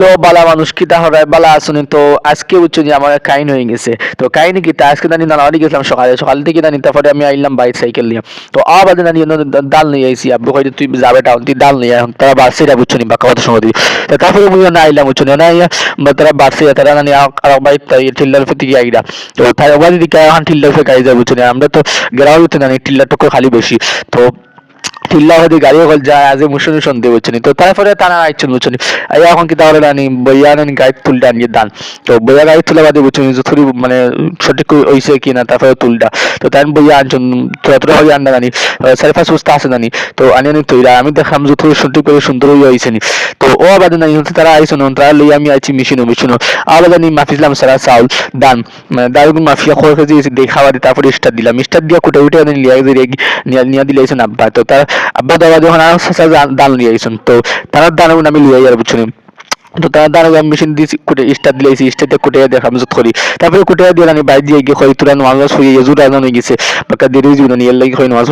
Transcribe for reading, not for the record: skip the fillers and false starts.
তো বালা মানুষ কিতা হরাই বালা আসুনি তো আজকে বুঝছো যে আমার কাহিনী হয়ে গেছে তো কাহিনী কিতা আজকে জানি নানাবাড়ি গেছিলাম সকালে সকাল থেকে জানি তারপরে আমি আইলাম বাইক সাইকেল নিয়ে তো আবার জানি ডাল নিয়ে আইসি আব্বু হয়তো তুই যাবে টাউন তুই ডাল নিয়ে এখন তারা বাড়ছে বুঝছো নি বাক্কা কথা সঙ্গে তো তারপরে মুই না আইলাম বুঝছো না আইয়া বা তারা বাড়ছে তারা জানি আর বাইক টিল্লার উপর থেকে আইরা তো তাই ওবাদি দিকে এখন টিল্লার উপরে গাড়ি যায় বুঝছো না আমরা তো গ্রামের ভিতরে জানি টিল্লার টুকু খালি বেশি তো টিল্লা হতে গাড়ি হল যায় আজ মুসুন শুনতে বুঝছি তো তারপরে তারা আইছেন বুঝছি এখন কি তাহলে রানি বইয়া নানি গাড়ি তুলটা আনিয়ে দান তো বইয়া গাড়ি তুলা বাদে বুঝছি থুড়ি মানে সঠিক হইছে কিনা তারপরে তুলটা তো তাই বইয়া আনছেন তোরা তোরা হয়ে আননা জানি সাড়ে পাঁচ বস্তা আছে জানি তো আনিয়ে নি তৈরা আমি দেখলাম যে থুড়ি সঠিক করে সুন্দর হয়ে হয়েছে নি তো ও বাদে নাই হচ্ছে তারা আইছেন তারা লই আমি আইছি মেশিনও মেশিনও আবার জানি মাফিসলাম সারা চাউল দান মানে দারুণ মাফিয়া খরচ দিয়েছি দেখাওয়া দিয়ে তারপরে স্টার দিলাম স্টার দিয়ে কুটে উঠে নিয়ে দিলে আব্বা তো তার আব্বা দাদা যখন আর দান লিয়ে আইসুন তো তারা দান আমি লিয়ে যাই বুঝছেন তো তারা দান আমি মেশিন দিয়ে কুটে স্টার দিলেছি স্টারতে কুটে দেখাম যত করি তারপরে কুটে দিয়ে আমি বাইর দিয়ে গিয়ে কই তোরা নোয়াজ হয়ে জুড়া হয়ে গেছে বাকা দেরি জীবন নিয়ে লাগি কই নোয়াজ